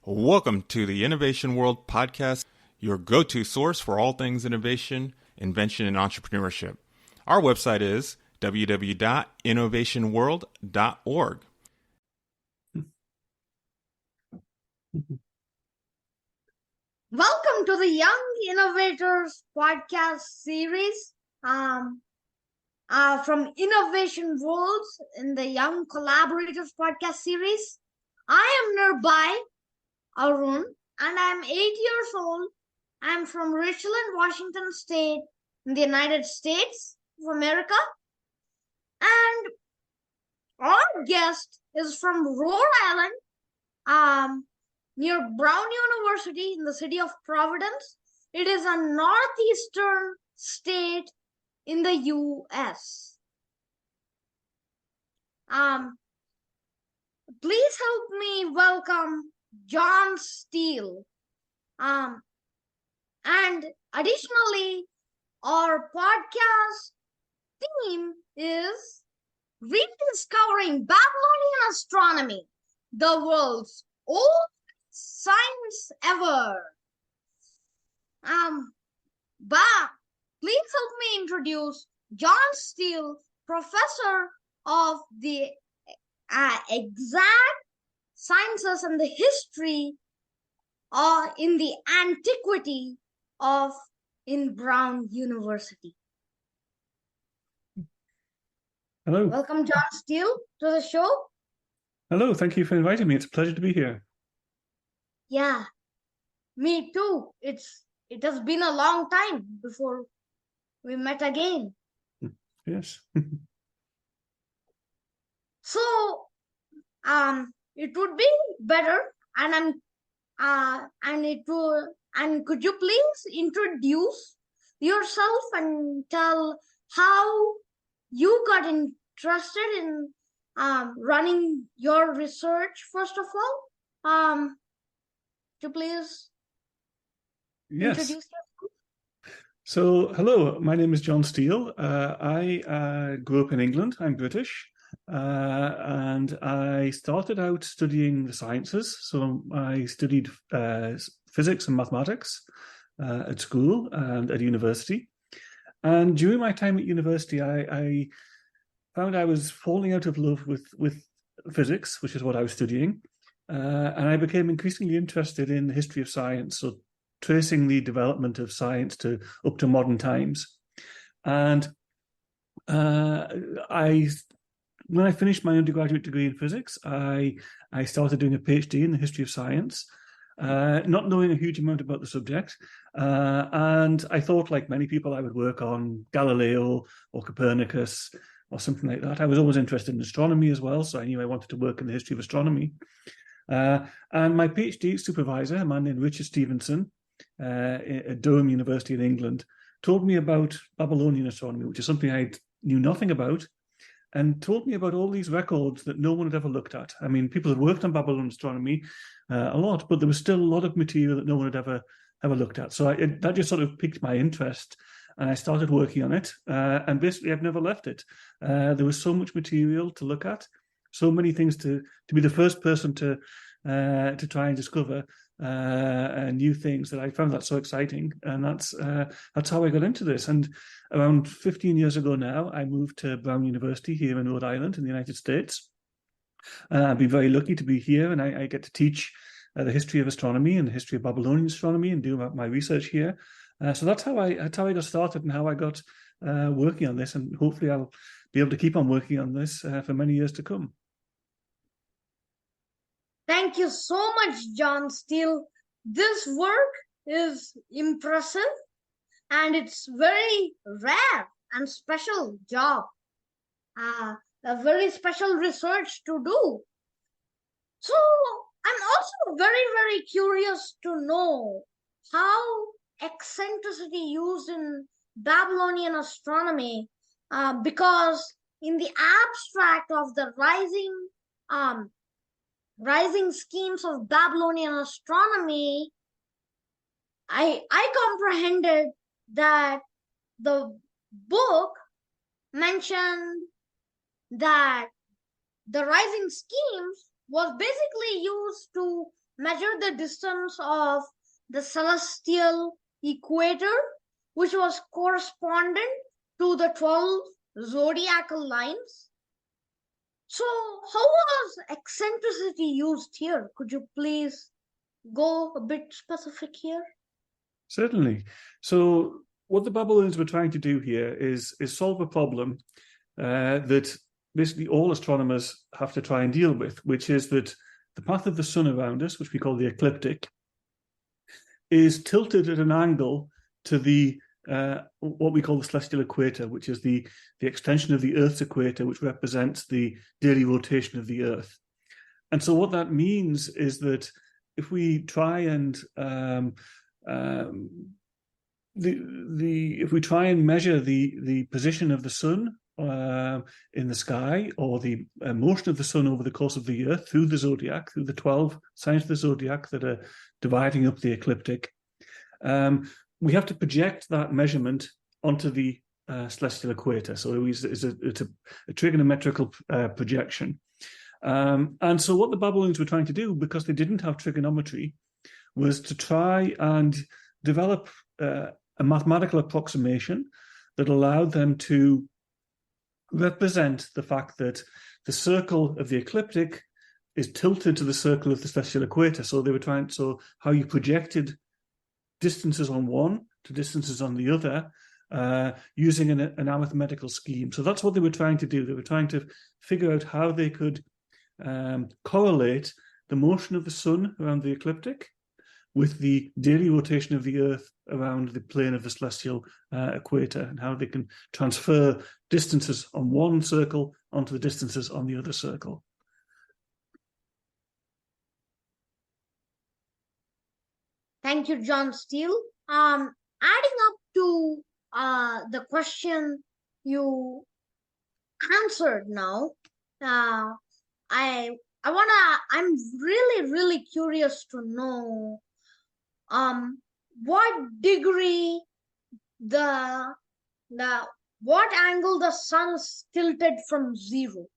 Welcome to the Innovation World Podcast, your go-to source for all things innovation, invention, and entrepreneurship. Our website is www.innovationworld.org. Welcome to the Young Innovators Podcast series from Innovation Worlds in the Young Collaborators Podcast series. I am Nirbhuy Arun and I am 8 years old. I am from Richland, Washington State in the United States of America. And our guest is from Rhode Island, near Brown University in the city of Providence. It is a northeastern state in the U.S. Please help me welcome John Steele. And additionally, our podcast theme is Rediscovering Babylonian Astronomy, the world's oldest science ever. Please help me introduce John Steele, professor of the exact sciences and the history in the antiquity in Brown University. Hello. Welcome, John Steele, to the show. Hello, thank you for inviting me. It's a pleasure to be here. Yeah, me too. It has been a long time before we met again. Yes. So, it would be better, and could you please introduce yourself and tell how you got interested in running your research first of all? Could you please introduce yourself? So, hello, my name is John Steele. I grew up in England. I'm British. And I started out studying the sciences. So I studied physics and mathematics at school and at university. And during my time at university, I found I was falling out of love with physics, which is what I was studying. And I became increasingly interested in the history of science, so tracing the development of science up to modern times. And when I finished my undergraduate degree in physics, I started doing a PhD in the history of science, not knowing a huge amount about the subject. And I thought, like many people, I would work on Galileo or Copernicus or something like that. I was always interested in astronomy as well, so I knew I wanted to work in the history of astronomy. And my PhD supervisor, a man named Richard Stevenson, at Durham University in England, told me about Babylonian astronomy, which is something I knew nothing about, and told me about all these records that no one had ever looked at. I mean, people had worked on Babylonian astronomy a lot, but there was still a lot of material that no one had ever looked at. So that just sort of piqued my interest, and I started working on it. And basically, I've never left it. There was so much material to look at, so many things to be the first person to try and discover new things, that I found that so exciting. And that's how I got into this. And around 15 years ago now, I moved to Brown University here in Rhode Island in the United States. I've been very lucky to be here, and I get to teach the history of astronomy and the history of Babylonian astronomy and do my research here. So that's how I got started and how I got working on this. And hopefully I'll be able to keep on working on this for many years to come. Thank you so much, John Steele. This work is impressive, and it's very rare and special job. A very special research to do. So I'm also very, very curious to know how eccentricity used in Babylonian astronomy, because in the abstract of the rising schemes of Babylonian astronomy, I comprehended that the book mentioned that the rising schemes was basically used to measure the distance of the celestial equator, which was correspondent to the 12 zodiacal lines. So, how was eccentricity used here? Could you please go a bit specific here? Certainly. So, what the Babylonians were trying to do here is solve a problem that basically all astronomers have to try and deal with, which is that the path of the sun around us, which we call the ecliptic, is tilted at an angle to the what we call the celestial equator, which is the extension of the Earth's equator, which represents the daily rotation of the Earth. And so what that means is that if we try and if we try and measure the position of the sun in the sky, or the motion of the sun over the course of the year through the zodiac, through the 12 signs of the zodiac that are dividing up the ecliptic, we have to project that measurement onto the celestial equator. So it's a trigonometrical projection. And so what the Babylonians were trying to do, because they didn't have trigonometry, was to try and develop a mathematical approximation that allowed them to represent the fact that the circle of the ecliptic is tilted to the circle of the celestial equator. So they were so how you projected distances on one to distances on the other using an arithmetical scheme. So that's what they were trying to do. They were trying to figure out how they could correlate the motion of the sun around the ecliptic with the daily rotation of the Earth around the plane of the celestial equator, and how they can transfer distances on one circle onto the distances on the other circle. Thank you, John Steele. Adding up to the question you answered now, I'm really curious to know what degree what angle the sun's tilted from zero.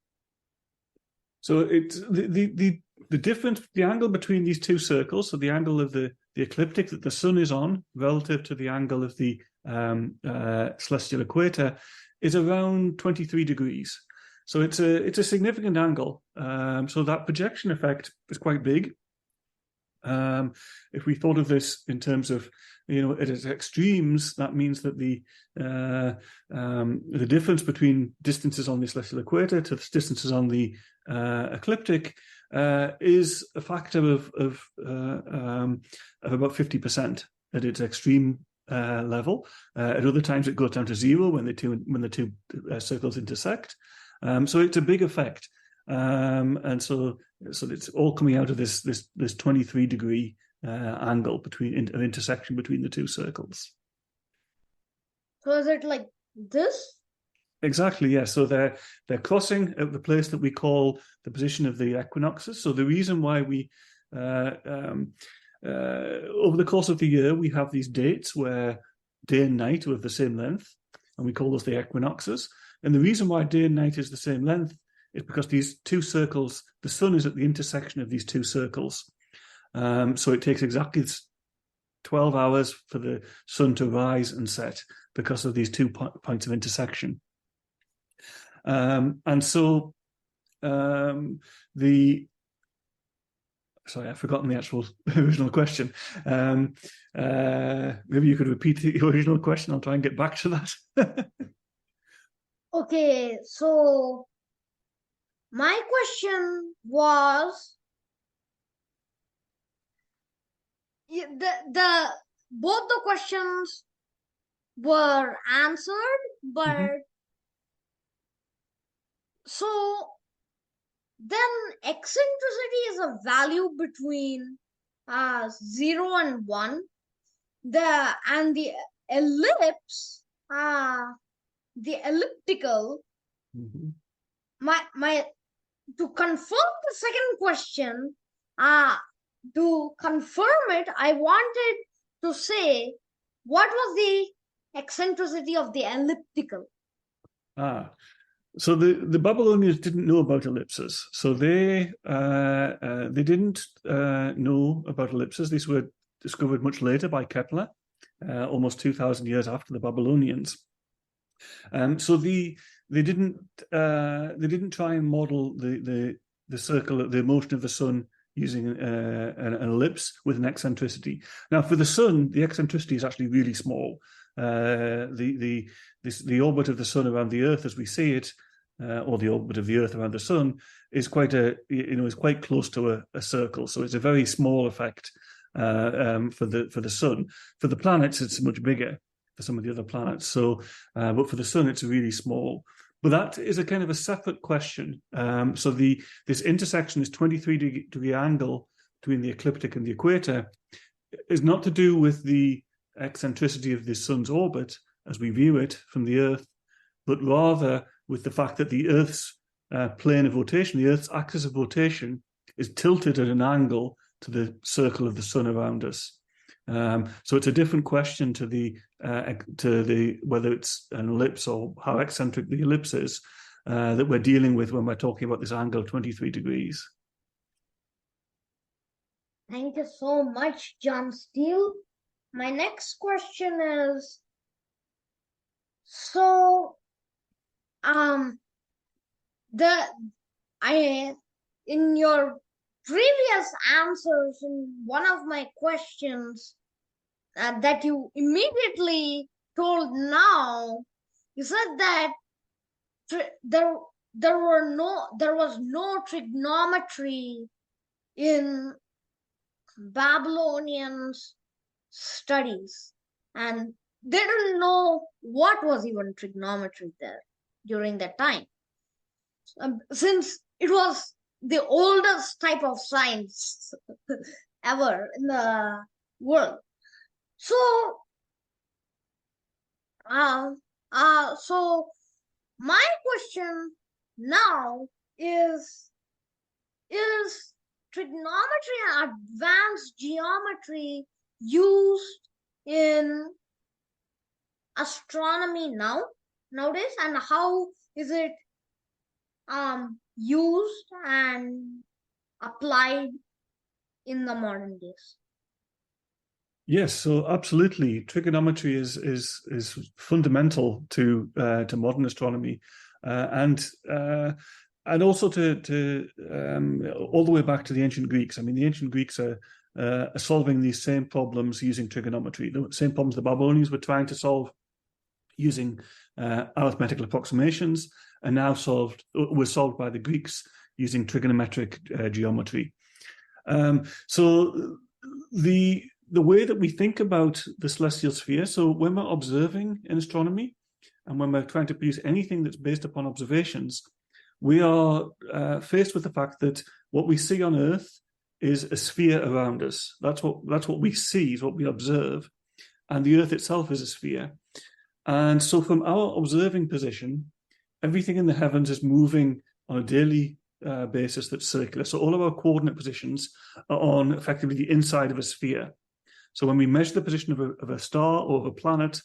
So it's the difference, the angle between these two circles, so the angle of the ecliptic that the sun is on relative to the angle of the celestial equator, is around 23 degrees. So it's a significant angle. So that projection effect is quite big. If we thought of this in terms of, at its extremes, that means that the difference between distances on the celestial equator to the distances on the ecliptic is a factor of about 50% at its extreme level. At other times, it goes down to zero when the two circles intersect. So it's a big effect, and so it's all coming out of this 23-degree angle of intersection between the two circles. So is it like this? Exactly, yes. So they're crossing at the place that we call the position of the equinoxes. So the reason why we over the course of the year we have these dates where day and night are of the same length, and we call those the equinoxes. And the reason why day and night is the same length is because these two circles, the sun is at the intersection of these two circles. So it takes exactly 12 hours for the sun to rise and set because of these 2 points of intersection. And so sorry, I've forgotten the actual original question. Maybe you could repeat the original question. I'll try and get back to that. Okay, so my question was, both the questions were answered, but so then eccentricity is a value between 0 and 1. And the ellipse, the elliptical, to confirm the second question, to confirm it, I wanted to say what was the eccentricity of the elliptical. So the Babylonians didn't know about ellipses. So they didn't know about ellipses. These were discovered much later by Kepler, almost 2,000 years after the Babylonians. So they didn't try and model the circle, the motion of the sun using an ellipse with an eccentricity. Now, for the sun, the eccentricity is actually really small. The orbit of the sun around the Earth, as we see it, or the orbit of the Earth around the sun, is quite close to a circle. So it's a very small effect for the sun. For the planets, it's much bigger. For some of the other planets, but for the sun, it's really small. But that is a kind of a separate question. So this intersection, this 23-degree angle between the ecliptic and the equator, is not to do with the eccentricity of the sun's orbit as we view it from the Earth, but rather with the fact that the Earth's plane of rotation, the Earth's axis of rotation, is tilted at an angle to the circle of the sun around us. So it's a different question to the whether it's an ellipse or how eccentric the ellipse is that we're dealing with when we're talking about this angle 23 degrees. Thank you so much, John Steele. My next question is, in your previous answers in one of my questions that you immediately told now, you said that there was no trigonometry in Babylonians' studies, and they didn't know what was even trigonometry there during that time, since it was the oldest type of science ever in the world. So my question now is trigonometry and advanced geometry used in astronomy nowadays, and how is it used and applied in the modern days? Yes, so absolutely, trigonometry is fundamental to modern astronomy, and also to all the way back to the ancient Greeks. I mean, the ancient Greeks are solving these same problems using trigonometry. The same problems the Babylonians were trying to solve using arithmetical approximations, and now were solved by the Greeks using trigonometric geometry. So the way that we think about the celestial sphere, so when we're observing in astronomy and when we're trying to produce anything that's based upon observations, we are faced with the fact that what we see on Earth is a sphere around us. That's what we see, is what we observe, and the Earth itself is a sphere. And so from our observing position, everything in the heavens is moving on a daily basis that's circular. So all of our coordinate positions are on effectively the inside of a sphere. So when we measure the position of a star or of a planet,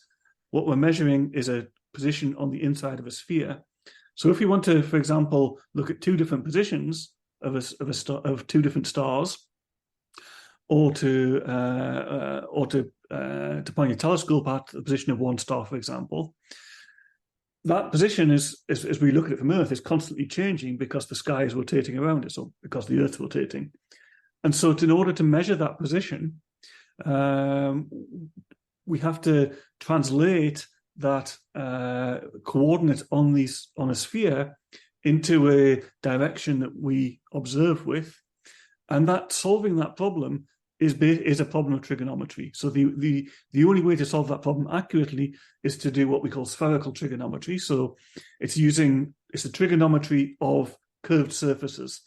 what we're measuring is a position on the inside of a sphere. So if we want to, for example, look at two different positions of two different stars, or to point a telescope at the position of one star, for example, that position is, as we look at it from Earth, is constantly changing because the sky is rotating around it, or because the Earth's rotating. And so in order to measure that position, we have to translate that coordinate on a sphere into a direction that we observe with, and that solving that problem is a problem of trigonometry. So the only way to solve that problem accurately is to do what we call spherical trigonometry. So it's a trigonometry of curved surfaces,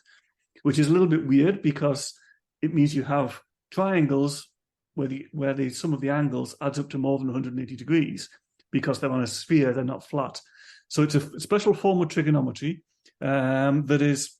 which is a little bit weird because it means you have triangles where the sum of the angles adds up to more than 180 degrees because they're on a sphere, they're not flat. So it's a special form of trigonometry that is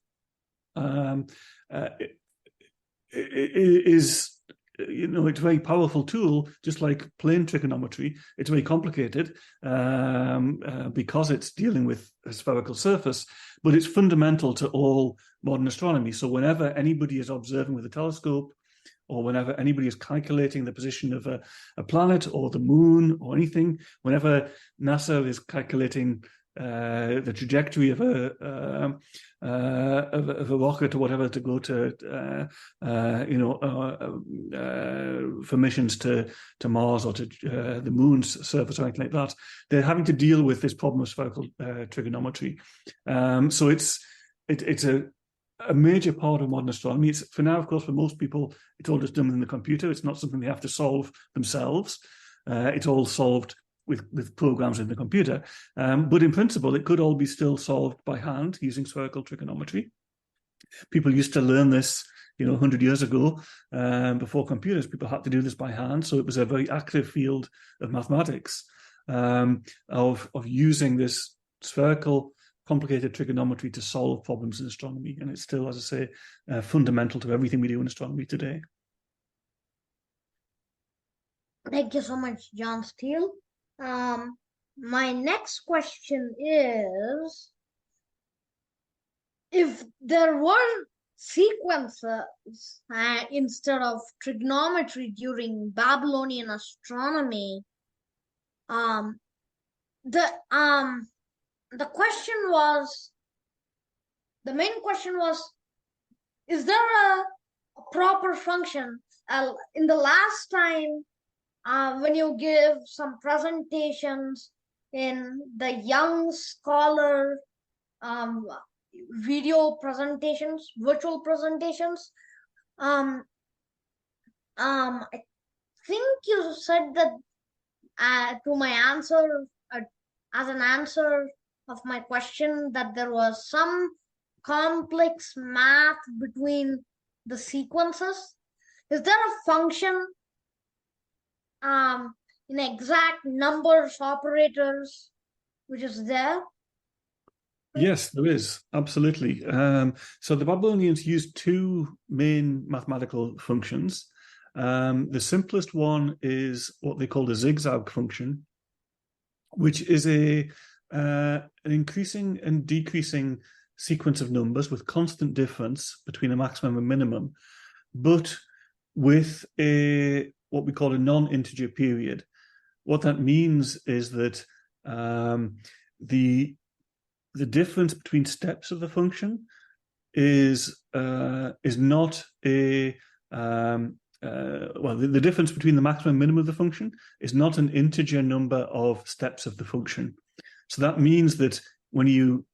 it's a very powerful tool, just like plain trigonometry. It's very complicated because it's dealing with a spherical surface, but it's fundamental to all modern astronomy. So whenever anybody is observing with a telescope, or whenever anybody is calculating the position of a planet or the moon or anything, whenever NASA is calculating the trajectory of a rocket or whatever to go to, for missions to Mars or to the moon's surface or anything like that, they're having to deal with this problem of spherical trigonometry. So it's a major part of modern astronomy. It's, for now, of course, for most people, it's all just done within the computer. It's not something they have to solve themselves. It's all solved with programs in the computer. But in principle, it could all be still solved by hand using spherical trigonometry. People used to learn this, 100 years ago, before computers. People had to do this by hand. So it was a very active field of mathematics, of using this spherical complicated trigonometry to solve problems in astronomy. And it's still, as I say, fundamental to everything we do in astronomy today. Thank you so much, John Steele. My next question is, if there were sequences instead of trigonometry during Babylonian astronomy, the main question was, is there a proper function? In the last time, when you give some presentations in the Young Scholar video presentations, virtual presentations, I think you said that to my answer, as an answer of my question, that there was some complex math between the sequences. Is there a function in exact numbers operators which is there? Yes, there is, absolutely. So the Babylonians used two main mathematical functions. The simplest one is what they called a zigzag function, which is an increasing and decreasing sequence of numbers with constant difference between a maximum and minimum, but with what we call a non-integer period. What that means is that the difference between steps of the function is not the difference between the maximum and minimum of the function is not an integer number of steps of the function. So that means that when you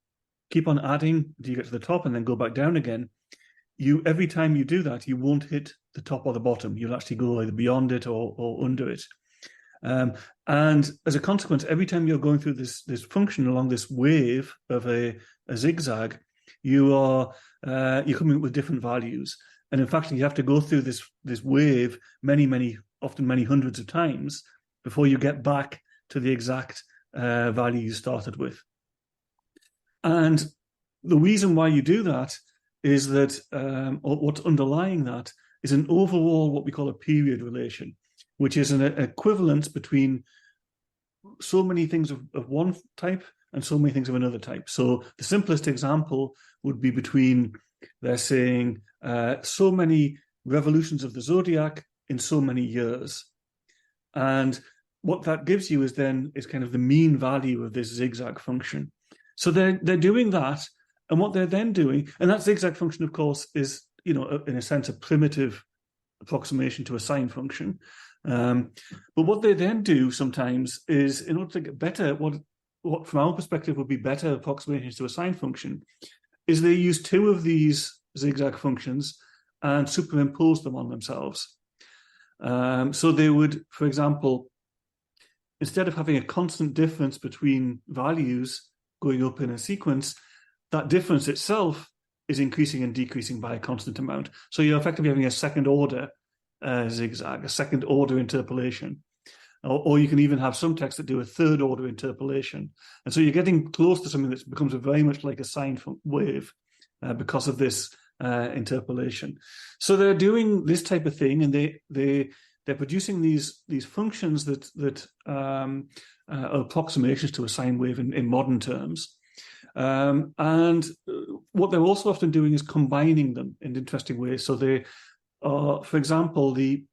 keep on adding until you get to the top and then go back down again, every time you do that, you won't hit the top or the bottom. You'll actually go either beyond it or under it. And as a consequence, every time you're going through this function along this wave of a zigzag, you're coming up with different values. And in fact, you have to go through this wave often many hundreds of times before you get back to the exact value you started with. And the reason why you do that is that, or what's underlying that, is an overall what we call a period relation, which is an equivalence between so many things of one type and so many things of another type. So the simplest example would be between, they're saying, so many revolutions of the zodiac in so many years. And what that gives you is kind of the mean value of this zigzag function. So they're doing that, and what they're then doing, and that zigzag function, of course, is, in a sense, a primitive approximation to a sine function. But what they then do sometimes is, in order to get better, what from our perspective would be better approximations to a sine function, is they use two of these zigzag functions and superimpose them on themselves. So they would, for example, instead of having a constant difference between values going up in a sequence, that difference itself is increasing and decreasing by a constant amount. So you're effectively having a second order zigzag, a second order interpolation. Or you can even have some texts that do a third order interpolation. And so you're getting close to something that becomes very much like a sine wave because of this interpolation. So they're doing this type of thing, and they're producing these functions that are approximations to a sine wave in modern terms. And what they're also often doing is combining them in interesting ways. So they are, for example, a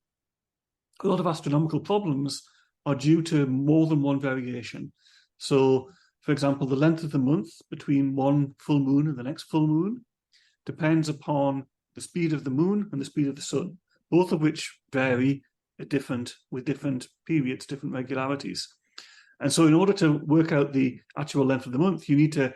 lot of astronomical problems are due to more than one variation. So, for example, the length of the month between one full moon and the next full moon depends upon the speed of the moon and the speed of the sun, both of which vary with different periods, different regularities. And so in order to work out the actual length of the month, you need to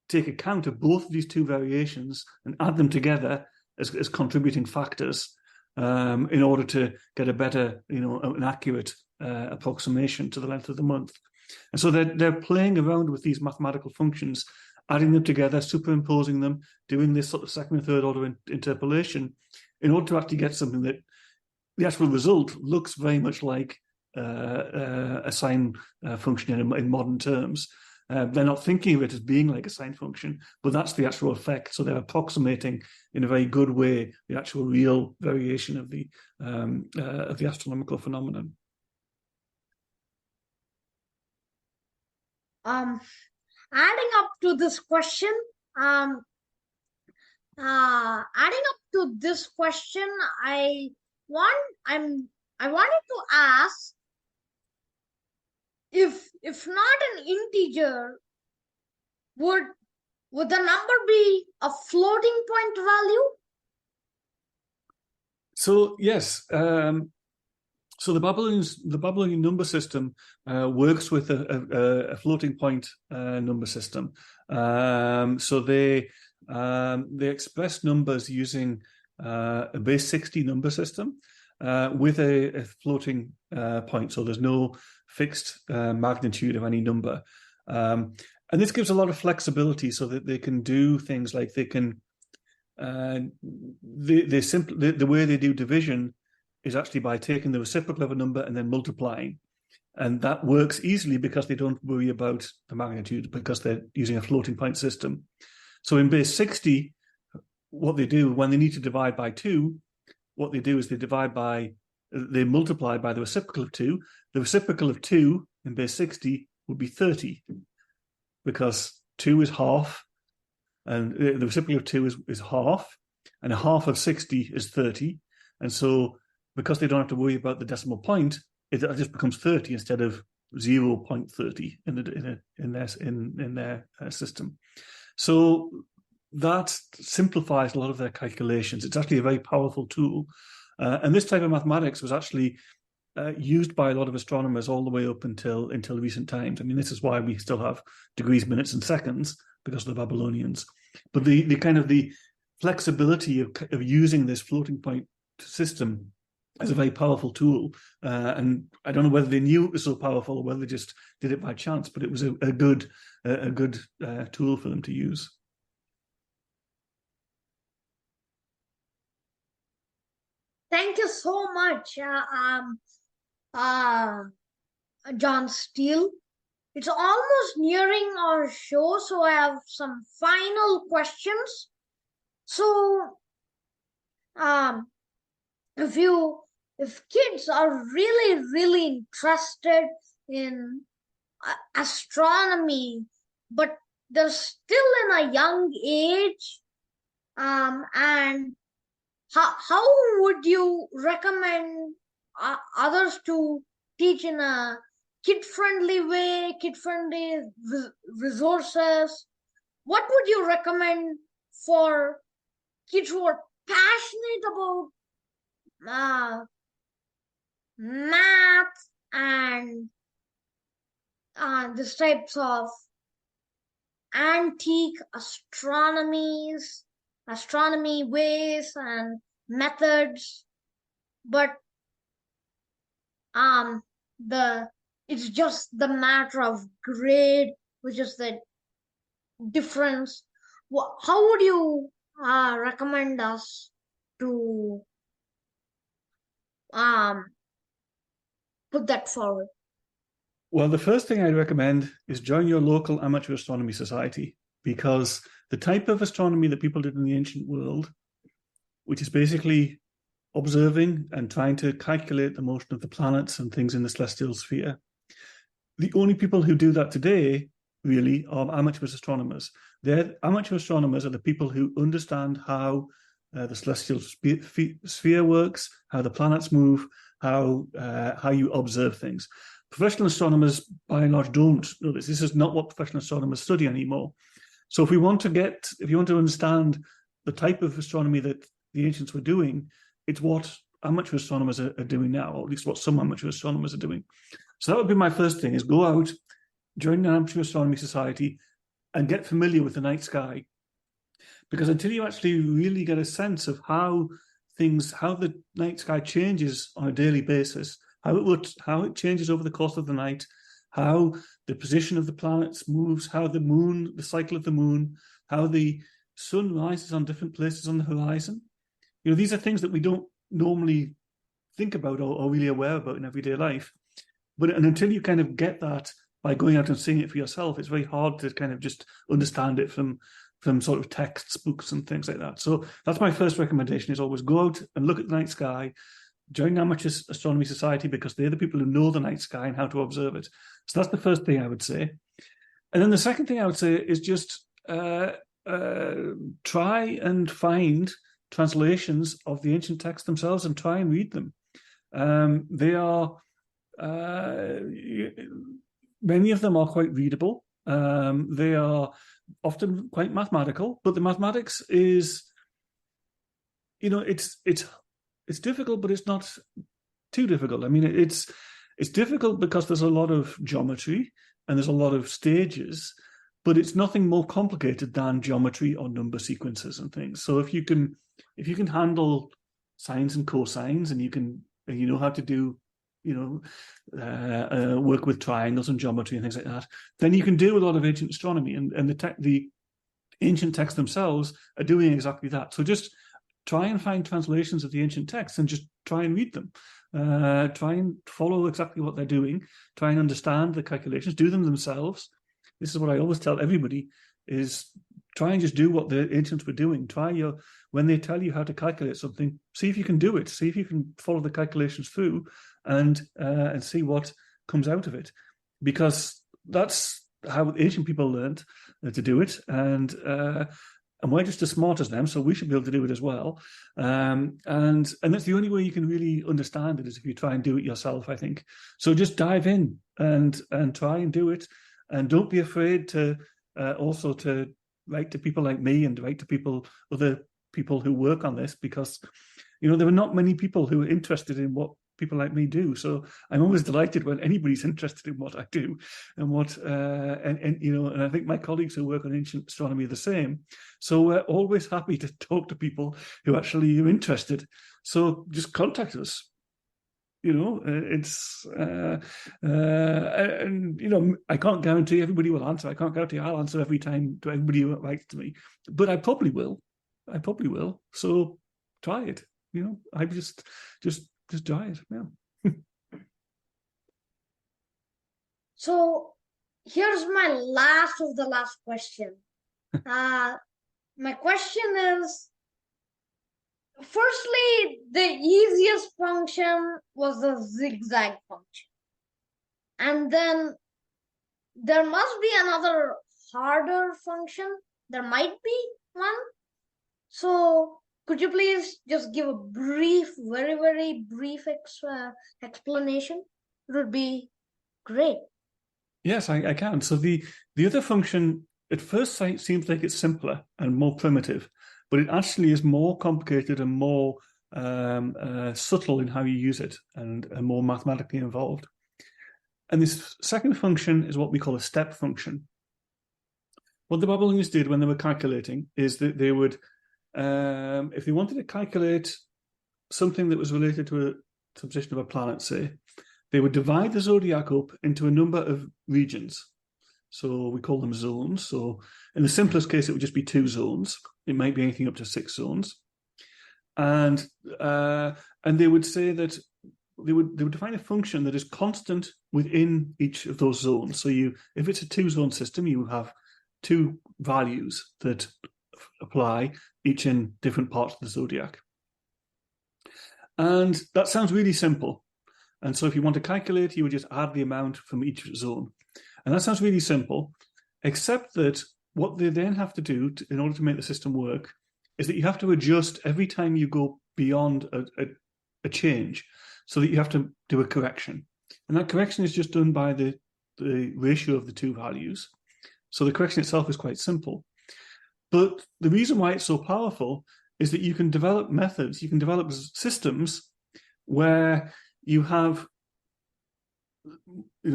take account of both of these two variations and add them together as contributing factors in order to get a better, an accurate approximation to the length of the month. And so they're playing around with these mathematical functions, adding them together, superimposing them, doing this sort of second and third order interpolation in order to actually get something that the actual result looks very much like a sine function in modern terms. They're not thinking of it as being like a sine function, but that's the actual effect. So they're approximating in a very good way the actual real variation of the astronomical phenomenon. Adding up to this question, I wanted to ask, if not an integer, would the number be a floating point value? So yes. So the Babylonian number system works with a floating point number system. So they express numbers using a base 60 number system with a floating point. So there's no fixed magnitude of any number. And this gives a lot of flexibility so that they can do things like they can the way they do division is actually by taking the reciprocal of a number and then multiplying. And that works easily because they don't worry about the magnitude because they're using a floating point system. So in base 60, what they do when they need to divide by 2, what they do is they multiply by the reciprocal of 2. The reciprocal of 2 in base 60 would be 30 because 2 is half, and the reciprocal of 2 is half, and a half of 60 is 30. And so because they don't have to worry about the decimal point, it just becomes 30 instead of 0.30 in their system. So that simplifies a lot of their calculations. It's actually a very powerful tool. And this type of mathematics was actually used by a lot of astronomers all the way up until recent times. I mean, this is why we still have degrees, minutes, and seconds because of the Babylonians. But the kind of the flexibility of using this floating point system is a very powerful tool. And I don't know whether they knew it was so powerful or whether they just did it by chance, but it was a good tool for them to use. Thank you so much, John Steele. It's almost nearing our show, so I have some final questions. So, if kids are really, really interested in astronomy, but they're still in a young age, and how would you recommend others to teach in a kid-friendly way, kid-friendly resources? What would you recommend for kids who are passionate about math and these types of antique astronomy ways and methods, but it's just the matter of grade, which is the difference. How would you recommend us to put that forward? Well, the first thing I'd recommend is join your local amateur astronomy society, because the type of astronomy that people did in the ancient world which is basically observing and trying to calculate the motion of the planets and things in the celestial sphere. The only people who do that today really are amateur astronomers. Amateur astronomers are the people who understand how the celestial sphere works, how the planets move, how you observe things. Professional astronomers, by and large, don't know this. This is not what professional astronomers study anymore. So if you want to understand the type of astronomy that the ancients were doing, it's what amateur astronomers are doing now, or at least what some amateur astronomers are doing. So that would be my first thing: is go out, join an amateur astronomy society, and get familiar with the night sky. Because until you actually really get a sense of how the night sky changes on a daily basis, how it changes over the course of the night, how the position of the planets moves, how the cycle of the moon, how the sun rises on different places on the horizon. These are things that we don't normally think about or really aware about in everyday life. And until you kind of get that by going out and seeing it for yourself, it's very hard to kind of just understand it from sort of texts, books, and things like that. So that's my first recommendation: is always go out and look at the night sky, join the Amateur Astronomy Society, because they're the people who know the night sky and how to observe it. So that's the first thing I would say. And then the second thing I would say is just try and find translations of the ancient texts themselves and try and read them. They are many of them are quite readable. They are often quite mathematical, but the mathematics is, it's difficult, but it's not too difficult. I mean, it's difficult because there's a lot of geometry and there's a lot of stages, but it's nothing more complicated than geometry or number sequences and things. So if you can handle sines and cosines, and you know how to do work with triangles and geometry and things like that, then you can do a lot of ancient astronomy, and the ancient texts themselves are doing exactly that. So just try and find translations of the ancient texts and just try and read them. Try and follow exactly what they're doing. Try and understand the calculations. Do them themselves. This is what I always tell everybody: is try and just do what the ancients were doing. When they tell you how to calculate something, see if you can do it. See if you can follow the calculations through, and see what comes out of it. Because that's how ancient people learned to do it, and we're just as smart as them, so we should be able to do it as well. And that's the only way you can really understand it, is if you try and do it yourself, I think. So just dive in and try and do it, and don't be afraid to also to write to people like me and write to other people who work on this, because there are not many people who are interested in what people like me do. So I'm always delighted when anybody's interested in what I do, and and I think my colleagues who work on ancient astronomy are the same. So we're always happy to talk to people who actually are interested. So just contact us. It's I can't guarantee everybody will answer. I can't guarantee I'll answer every time to everybody who writes to me, but I probably will. So try it. I just try it. Yeah. So here's my last question. My question is, firstly, the easiest function was the zigzag function. And then there must be another harder function. There might be one. So could you please just give a brief, very, very brief explanation? It would be great. Yes, I can. So the other function at first sight seems like it's simpler and more primitive, but it actually is more complicated and more subtle in how you use it, and more mathematically involved. And this second function is what we call a step function. What the Babylonians did when they were calculating is that they would, if they wanted to calculate something that was related to the position of a planet, say, they would divide the zodiac up into a number of regions. So we call them zones. So in the simplest case, it would just be 2 zones. It might be anything up to 6 zones. And they would say that they would define a function that is constant within each of those zones. So if it's a 2-zone system, you have 2 values that apply, each in different parts of the zodiac. And that sounds really simple. And so if you want to calculate, you would just add the amount from each zone. And that sounds really simple, except that what they then have to do in order to make the system work is that you have to adjust every time you go beyond a change, so that you have to do a correction. And that correction is just done by the ratio of the two values. So the correction itself is quite simple. But the reason why it's so powerful is that you can develop methods, you can develop systems where you have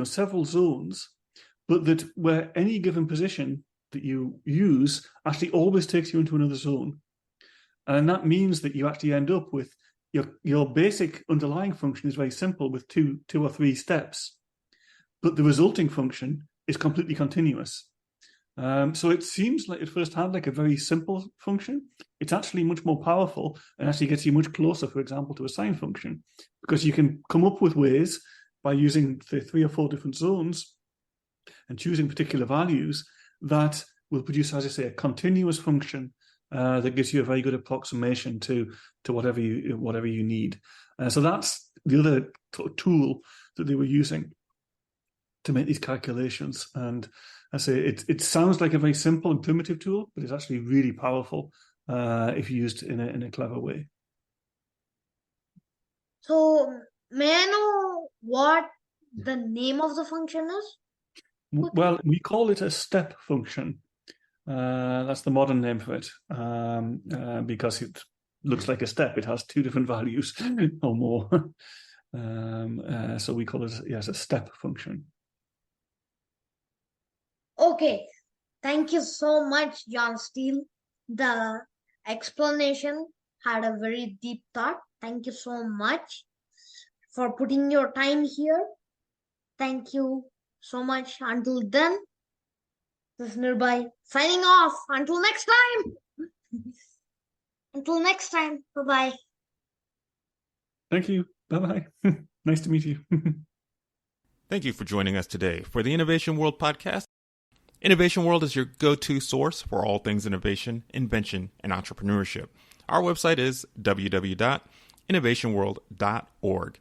several zones, but that where any given position that you use actually always takes you into another zone. And that means that you actually end up with your basic underlying function is very simple with two or three steps, but the resulting function is completely continuous. So it seems like at first hand like a very simple function. It's actually much more powerful and actually gets you much closer, for example, to a sine function, because you can come up with ways by using the 3 or 4 different zones and choosing particular values that will produce, as I say, a continuous function that gives you a very good approximation to whatever you need. So that's the other tool that they were using to make these calculations. And I say it sounds like a very simple and primitive tool, but it's actually really powerful if used in a clever way. So may I know what the name of the function is? Well, we call it a step function. That's the modern name for it, because it looks like a step. It has 2 different values or more. So we call it a step function. Okay, thank you so much, John Steele. The explanation had a very deep thought. Thank you so much for putting your time here. Thank you so much. Until then, this is Nirbhuy signing off. Until next time. Until next time. Bye-bye. Thank you. Bye-bye. Nice to meet you. Thank you for joining us today for the Innovation World Podcast. Innovation World is your go-to source for all things innovation, invention, and entrepreneurship. Our website is www.innovationworld.org.